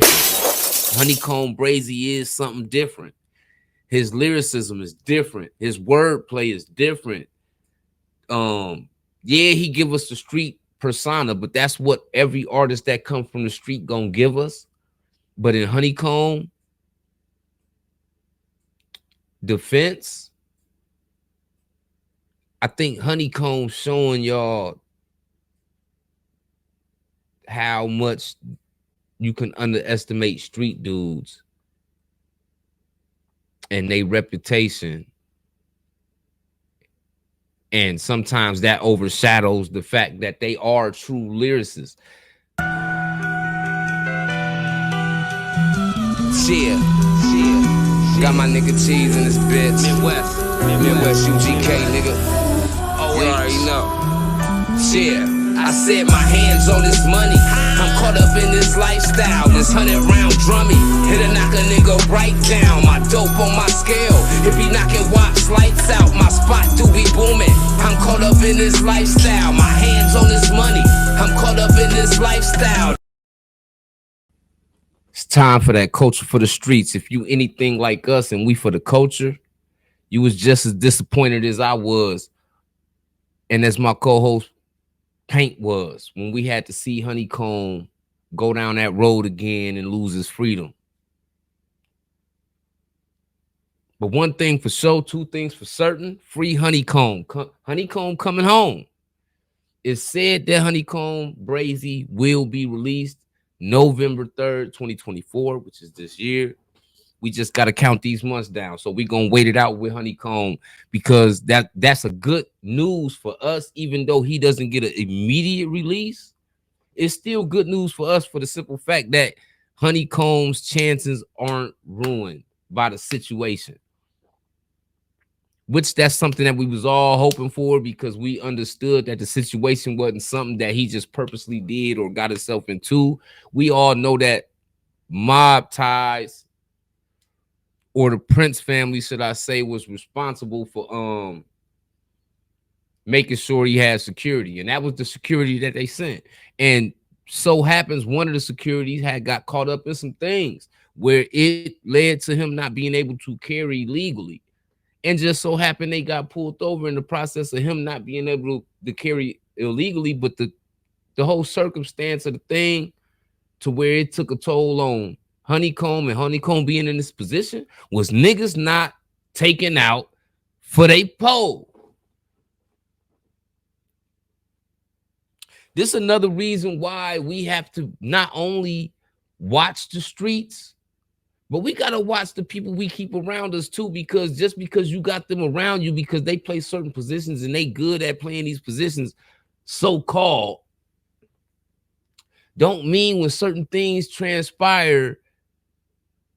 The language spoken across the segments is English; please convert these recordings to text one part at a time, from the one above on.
Honeykomb Brazy is something different. His lyricism is different. His wordplay is different. Yeah, he give us the street persona, but that's what every artist that come from the street gonna give us. But in Honeykomb defense, I think Honeykomb showing y'all how much you can underestimate street dudes and their reputation, and sometimes that overshadows the fact that they are true lyricists. Yeah, got my nigga Cheese in this bitch. Midwest UGK, nigga. You already know. Yeah, I said my hands on this money. I'm caught up in this lifestyle, this 100-round drummy. It'll knock a nigga right down. My dope on my scale, it be knocking watch lights out. My spot do be booming. I'm caught up in this lifestyle. My hands on this money. I'm caught up in this lifestyle. It's time for that culture for the streets. If you anything like us and we for the culture, you was just as disappointed as I was, and as my co-host Paint was, when we had to see Honeykomb go down that road again and lose his freedom. But one thing for sure, two things for certain: free Honeykomb. Honeykomb coming home. It's said that Honeykomb Brazy will be released November 3rd, 2024, which is this year. We just got to count these months down. So we're going to wait it out with Honeykomb, because that's a good news for us. Even though he doesn't get an immediate release, it's still good news for us, for the simple fact that Honeykomb's chances aren't ruined by the situation. Which that's something that we was all hoping for, because we understood that the situation wasn't something that he just purposely did or got himself into. We all know that mob ties, or the Prince family, should I say, was responsible for making sure he had security, and that was the security that they sent. And so happens one of the securities had got caught up in some things where it led to him not being able to carry legally. And just so happened they got pulled over in the process of him not being able to carry illegally. But the whole circumstance of the thing, to where it took a toll on Honeykomb, and Honeykomb being in this position, was niggas not taken out for they pole. This is another reason why we have to not only watch the streets, but we got to watch the people we keep around us too, because just because you got them around you because they play certain positions and they good at playing these positions, so-called, don't mean when certain things transpire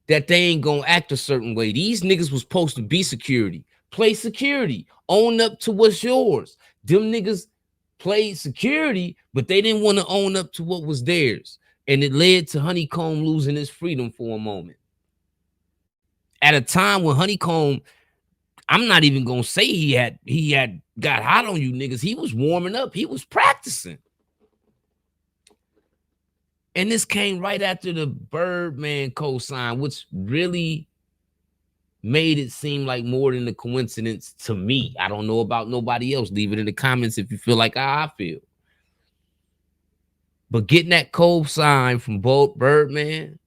that they ain't gonna act a certain way. These niggas was supposed to be security, play security, own up to what's yours. Them niggas played security, but they didn't want to own up to what was theirs. And it led to Honeykomb losing his freedom for a moment. At a time when Honeykomb, I'm not even gonna say he had got hot on you niggas. He was warming up. He was practicing. And this came right after the Birdman cosign, which really made it seem like more than a coincidence to me. I don't know about nobody else. Leave it in the comments if you feel like how I feel. But getting that cosign from both Birdman,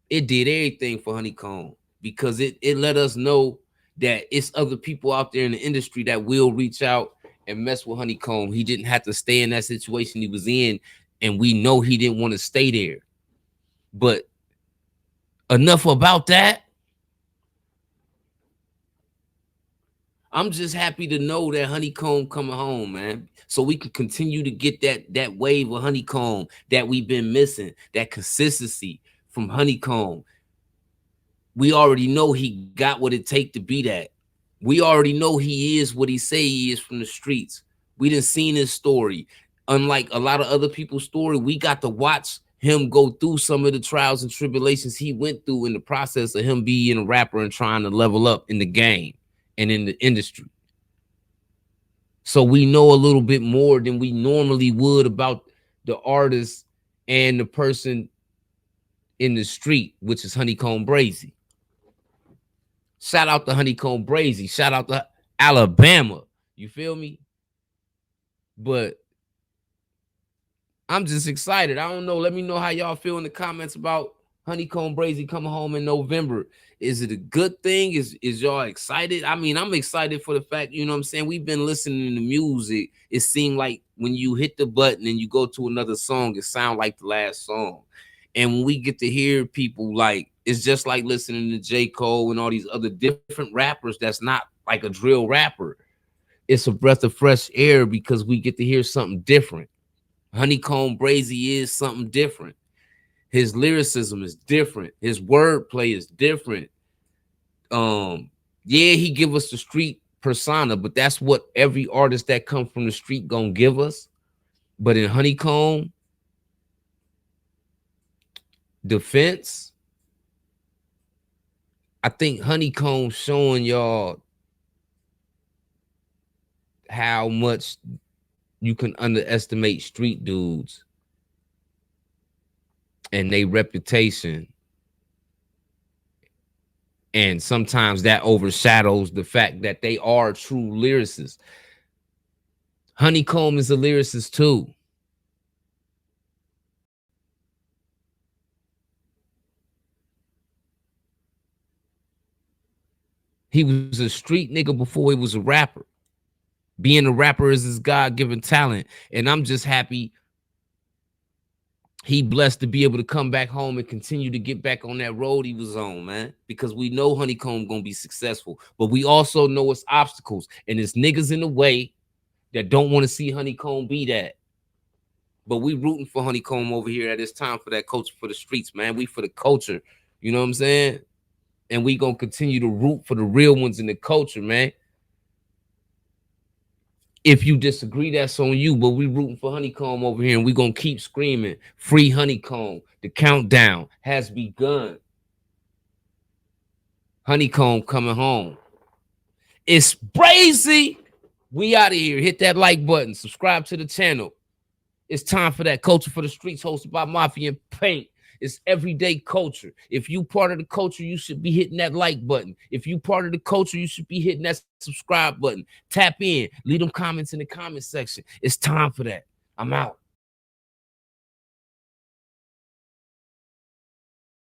it did everything for Honeykomb, because it let us know that it's other people out there in the industry that will reach out and mess with Honeykomb. He didn't have to stay in that situation he was in, and we know he didn't want to stay there. But enough about that. I'm just happy to know that Honeykomb coming home, man, so we can continue to get that wave of Honeykomb that we've been missing, that consistency from Honeykomb. We already know he got what it take to be that. We already know he is what he say he is from the streets. We done seen his story. Unlike a lot of other people's story, we got to watch him go through some of the trials and tribulations he went through in the process of him being a rapper and trying to level up in the game and in the industry. So we know a little bit more than we normally would about the artist and the person in the street, which is Honeykomb Brazy. Shout out to Honeykomb Brazy. Shout out to Alabama. You feel me? But I'm just excited. I don't know. Let me know how y'all feel in the comments about Honeykomb Brazy coming home in November. Is it a good thing? Is y'all excited? I mean, I'm excited for the fact, you know what I'm saying? We've been listening to music. It seemed like when you hit the button and you go to another song, it sounds like the last song. And when we get to hear people, like, it's just like listening to J. Cole and all these other different rappers that's not like a drill rapper. It's a breath of fresh air because we get to hear something different. Honeykomb Brazy is something different. His lyricism is different. His wordplay is different. Yeah, he give us the street persona, but that's what every artist that come from the street gonna give us. But in Honeykomb defense, I think Honeykomb showing y'all how much you can underestimate street dudes and their reputation. And sometimes that overshadows the fact that they are true lyricists. Honeykomb is a lyricist too. He was a street nigga before he was a rapper. Being a rapper is his God-given talent. And I'm just happy he blessed to be able to come back home and continue to get back on that road he was on, man. Because we know Honeykomb gonna be successful, but we also know it's obstacles and it's niggas in the way that don't want to see Honeykomb be that. But we rooting for Honeykomb over here at this time for that culture for the streets, man. We for the culture, you know what I'm saying? And we gonna continue to root for the real ones in the culture, man. If you disagree, that's on you. But we rooting for Honeykomb over here, and we gonna keep screaming, "Free Honeykomb!" The countdown has begun. Honeykomb coming home. It's Brazy. We out of here. Hit that like button. Subscribe to the channel. It's time for that culture for the streets, hosted by Mafia and Paint. It's everyday culture. If you part of the culture, you should be hitting that like button. If you part of the culture, you should be hitting that subscribe button. Tap in. Leave them comments in the comment section. It's time for that. I'm out.